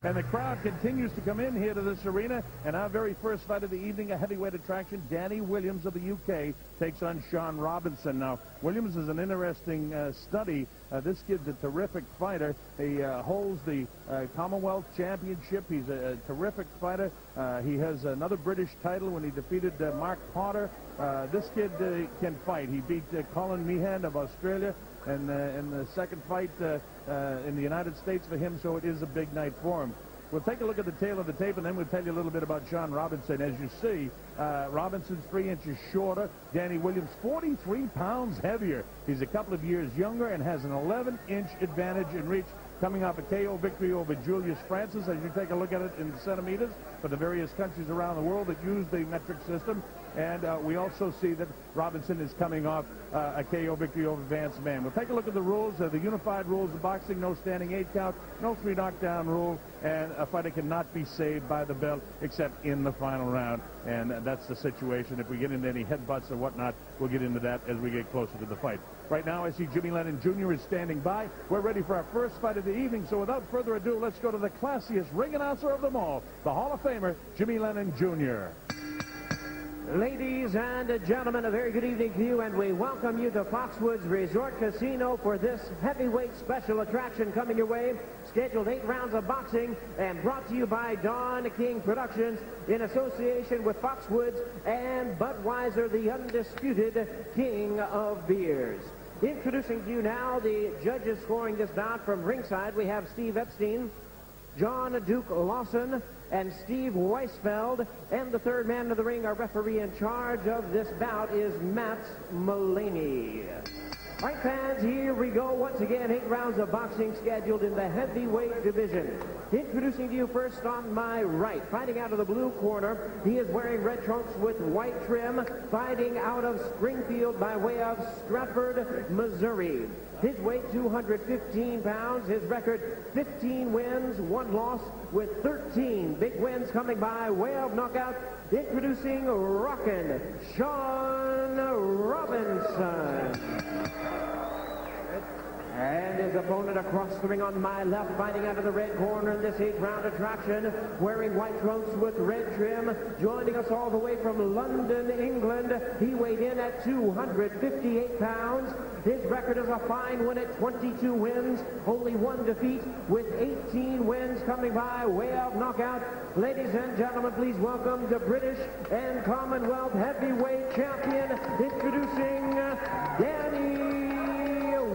And the crowd continues to come in here to this arena. And our very first fight of the evening, a heavyweight attraction, Danny Williams of the UK takes on Shawn Robinson. Now, Williams is an interesting study. This kid's a terrific fighter. He holds the Commonwealth Championship. He's a terrific fighter. He has another British title when he defeated Mark Potter. This kid can fight. He beat Colin Meehan of Australia in the second fight in the United States for him, so it is a big night for him. We'll take a look at the tail of the tape, and then we'll tell you a little bit about Shawn Robinson. As you see, Robinson's 3 inches shorter. Danny Williams, 43 pounds heavier. He's a couple of years younger and has an 11-inch advantage in reach, coming off a KO victory over Julius Francis. As you take a look at it in centimeters for the various countries around the world that use the metric system. And we also see that Robinson is coming off a KO victory over Vance Mann. We'll take a look at the rules, the unified rules of boxing: no standing 8 count, no 3 knockdown rule, and a fighter cannot be saved by the belt except in the final round. And that's the situation. If we get into any headbutts or whatnot, we'll get into that as we get closer to the fight. Right now, I see Jimmy Lennon Jr. is standing by. We're ready for our first fight of the evening. So without further ado, let's go to the classiest ring announcer of them all, the Hall of Famer, Jimmy Lennon Jr. Ladies and gentlemen, a very good evening to you, and we welcome you to Foxwoods Resort Casino for this heavyweight special attraction coming your way. Scheduled 8 rounds of boxing and brought to you by Don King Productions in association with Foxwoods and Budweiser, the undisputed king of beers. Introducing to you now the judges scoring this bout from ringside. We have Steve Epstein, John Duke Lawson, and Steve Weisfeld. And the third man of the ring, our referee in charge of this bout, is Matt Mullaney. All right, fans, here we go. Once again, 8 rounds of boxing scheduled in the heavyweight division. Introducing to you first on my right, fighting out of the blue corner, he is wearing red trunks with white trim, fighting out of Springfield by way of Stratford, Missouri. His weight, 215 pounds. His record, 15 wins, 1 loss, with 13 big wins coming by way of knockout. Introducing Rockin' Shawn Robinson. And his opponent across the ring on my left, fighting out of the red corner in this 8-round attraction, wearing white trunks with red trim, joining us all the way from London, England. He weighed in at 258 pounds. His record is a fine win at 22 wins, only 1 defeat, with 18 wins coming by way of knockout. Ladies and gentlemen, please welcome the British and Commonwealth heavyweight champion, introducing Danny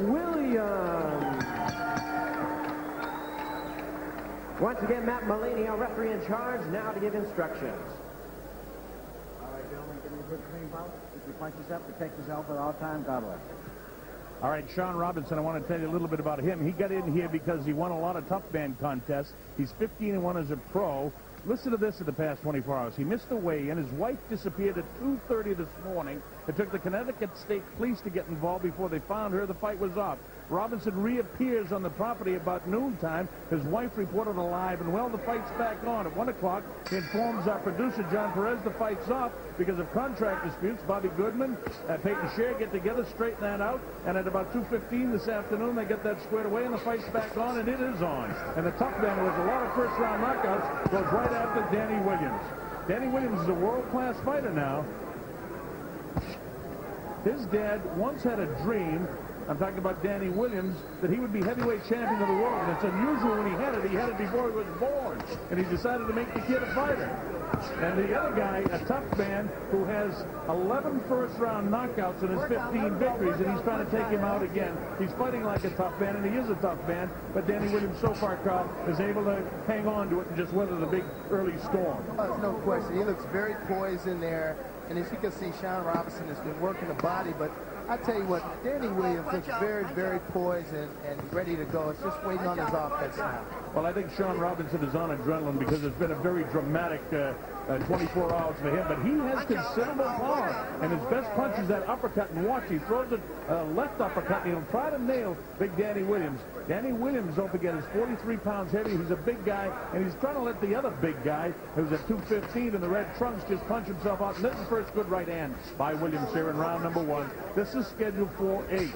Williams. Once again, Matt Mullaney, our referee in charge, now to give instructions. All right, gentlemen, give me a good clean bout. If you punch yourself, protect yourself at all times. God bless. All right, Shawn Robinson, I want to tell you a little bit about him. He got in here because he won a lot of tough man contests. He's 15-1 as a pro. Listen to this in the past 24 hours. He missed the weigh-in. His wife disappeared at 2:30 this morning. It took the Connecticut State Police to get involved before they found her. The fight was off. Robinson reappears on the property about noontime. His wife reported alive, and well, the fight's back on. At 1 o'clock, he informs our producer, John Perez, the fight's off because of contract disputes. Bobby Goodman, Peyton Scher get together, straighten that out, and at about 2:15 this afternoon, they get that squared away, and the fight's back on, and it is on. And the tough man with a lot of first-round knockouts goes right after Danny Williams. Danny Williams is a world-class fighter now. His dad once had a dream, I'm talking about Danny Williams, that he would be heavyweight champion of the world. And it's unusual when he had it before he was born. And he decided to make the kid a fighter. And the other guy, a tough man who has 11 first-round knockouts in his 15 victories, and he's trying to take him out again. He's fighting like a tough man, and he is a tough man. But Danny Williams, so far, Carl, is able to hang on to it and just weather the big early storm. There's no question. He looks very poised in there. And as you can see, Shawn Robinson has been working the body, but I tell you what, Danny Williams looks very, very poised and ready to go. It's just waiting on his offense now. Well, I think Shawn Robinson is on adrenaline because it's been a very dramatic 24 hours for him, but he has considerable power, and his best punch is that uppercut. And watch, he throws it left uppercut, and he'll try to nail big Danny Williams. Danny Williams, don't forget, is 43 pounds heavy. He's a big guy, and he's trying to let the other big guy, who's at 215 in the red trunks, just punch himself out. And this is the first good right hand by Williams here in round number 1. This is scheduled for 8.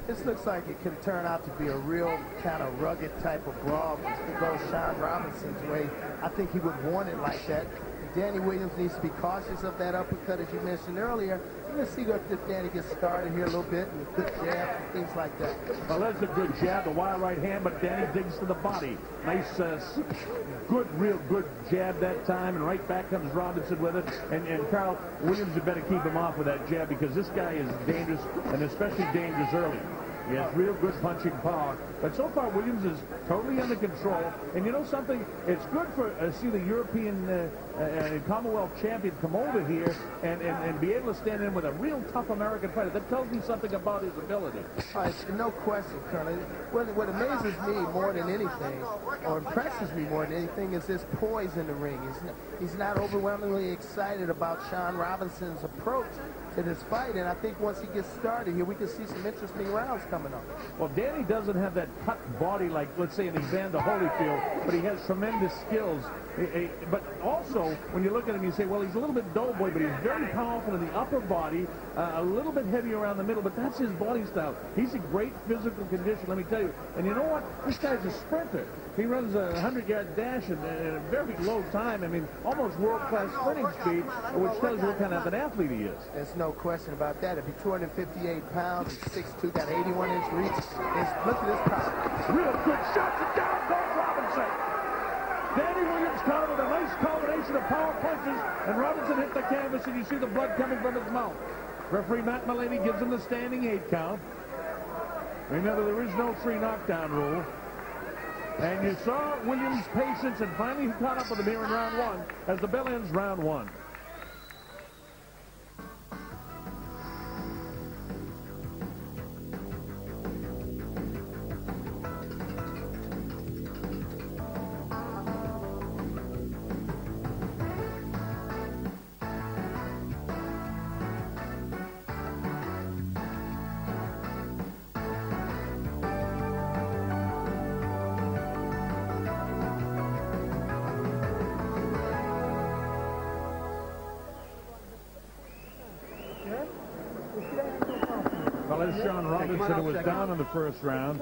This looks like it can turn out to be a real kind of rugged type of brawl. If it goes Shawn Robinson's way, I think he would want it like that. Danny Williams needs to be cautious of that uppercut, as you mentioned earlier. Let's see if Danny gets started here a little bit, and a good jab, and things like that. Well, that's a good jab, the wide right hand, but Danny digs to the body. Nice, real good jab that time, and right back comes Robinson with it. And Carl, Williams, you better keep him off with that jab, because this guy is dangerous, and especially dangerous early. He has real good punching power. But so far, Williams is totally under control. And you know something? It's good for see the European Commonwealth champion come over here and be able to stand in with a real tough American fighter. That tells me something about his ability. No question, Colonel. What amazes me more than anything, or impresses me more than anything, is his poise in the ring. He's not overwhelmingly excited about Shawn Robinson's approach to this fight, and I think once he gets started here, we can see some interesting rounds coming up. Well, Danny doesn't have that cut body like, let's say, an Evander Holyfield, but he has tremendous skills. But also, when you look at him, you say, well, he's a little bit doughboy, but he's very powerful in the upper body, a little bit heavy around the middle, but that's his body style. He's in great physical condition, let me tell you. And you know what? This guy's a sprinter. He runs a 100-yard dash in a very low time. I mean, almost world-class sprinting speed, which tells you what kind of an athlete he is. There's no question about that. If he's 258 pounds, he's 6'2", got 81-inch reach. Look at this power. Real good shots, and down goes Robinson. Danny Williams caught with a nice combination of power punches, and Robinson hit the canvas, and you see the blood coming from his mouth. Referee Matt Mullaney gives him the standing 8 count. Remember, there is no 3 knockdown rule. And you saw Williams' patience, and finally he caught up with him here in round 1 as the bell ends round 1. Well, as Shawn Robinson was down in the first round,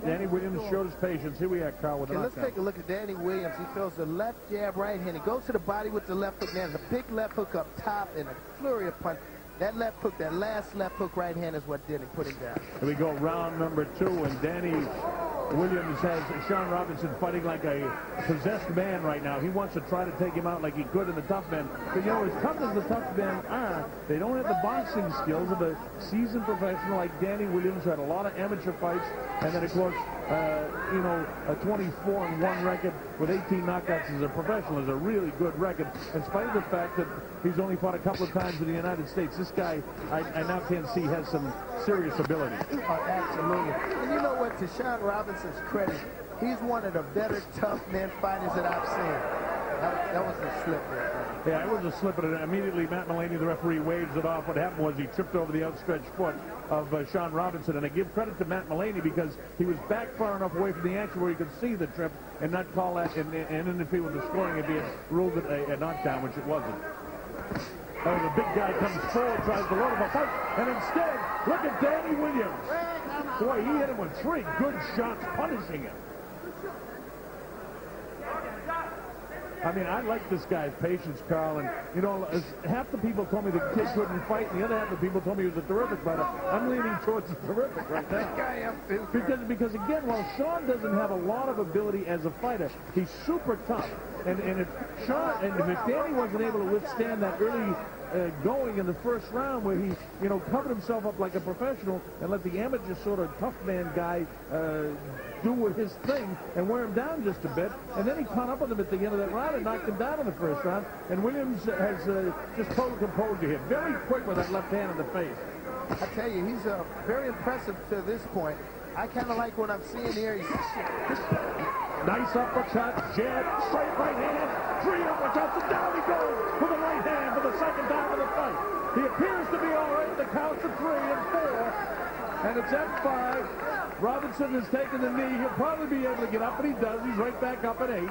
Danny Williams showed his patience. Here we are, Carl, with the let's take a look at Danny Williams. He throws the left jab, right hand. He goes to the body with the left hook. There's a big left hook up top and a flurry of punch. That left hook, that last left hook right hand is what did it, put him down. Here we go, round number 2, and Danny Williams has Shawn Robinson fighting like a possessed man right now. He wants to try to take him out like he could in the tough men. But, you know, as tough as the tough men are, they don't have the boxing skills of a seasoned professional like Danny Williams, who had a lot of amateur fights, and then, of course, you know, a 24-1 record with 18 knockouts as a professional is a really good record, in spite of the fact that he's only fought a couple of times in the United States. This guy, I now can see, has some serious ability. Absolutely. And you know what, to Shawn Robinson's credit, he's one of the better tough men fighters that I've seen. That was a slip there. Yeah, it was a slip, and immediately Matt Mullaney, the referee, waves it off. What happened was he tripped over the outstretched foot of Shawn Robinson, and I give credit to Matt Mullaney because he was back far enough away from the action where he could see the trip and not call that and interfere with the scoring if he had ruled it a knockdown, which it wasn't. Oh, the big guy comes forward, tries to load him a fight, and instead, look at Danny Williams. Boy, he hit him with 3 good shots, punishing him. I mean, I like this guy's patience, Carl, and, you know, half the people told me the kid couldn't fight, and the other half the people told me he was a terrific fighter. I'm leaning towards the terrific right now. Because again, while Shawn doesn't have a lot of ability as a fighter, he's super tough. And if Danny wasn't able to withstand that early going in the first round where he, you know, covered himself up like a professional and let the amateur sort of tough man guy do with his thing and wear him down just a bit, and then he caught up with him at the end of that round and knocked him down in the first round, and Williams has just total composure here. Very quick with that left hand in the face. I tell you, he's very impressive to this point. I kind of like what I'm seeing here. Nice uppercut, jab, straight right hand, 3 uppercuts, and down he goes with the right hand for the second time of the fight. He appears to be all right. The counts of 3 and 4, and it's at 5. Robinson has taken the knee. He'll probably be able to get up, and he does. He's right back up at 8.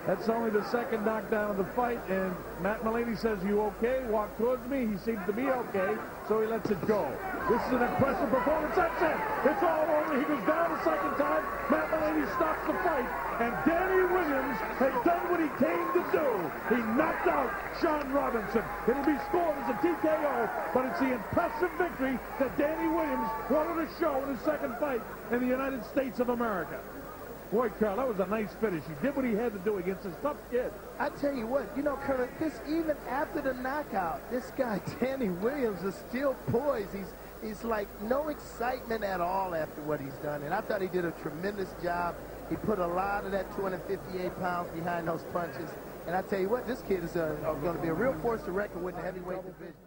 That's only the second knockdown of the fight, and Matt Mullaney says, "You okay?" Walk towards me. He seems to be okay, so he lets it go. This is an impressive performance. That's it. It's all over. He goes down a second time. Matt Mullaney stops the fight. And Danny Williams has done what he came to do. He knocked out Shawn Robinson. It'll be scored as a TKO, but it's the impressive victory that Danny Williams wanted to show in his second fight in the United States of America. Boy, Carl, that was a nice finish. He did what he had to do against this tough kid. I tell you what, you know, Colonel, this even after the knockout, this guy, Danny Williams, is still poised. He's like no excitement at all after what he's done. And I thought he did a tremendous job. He put a lot of that 258 pounds behind those punches. And I tell you what, this kid is going to be a real force to reckon with in the heavyweight division.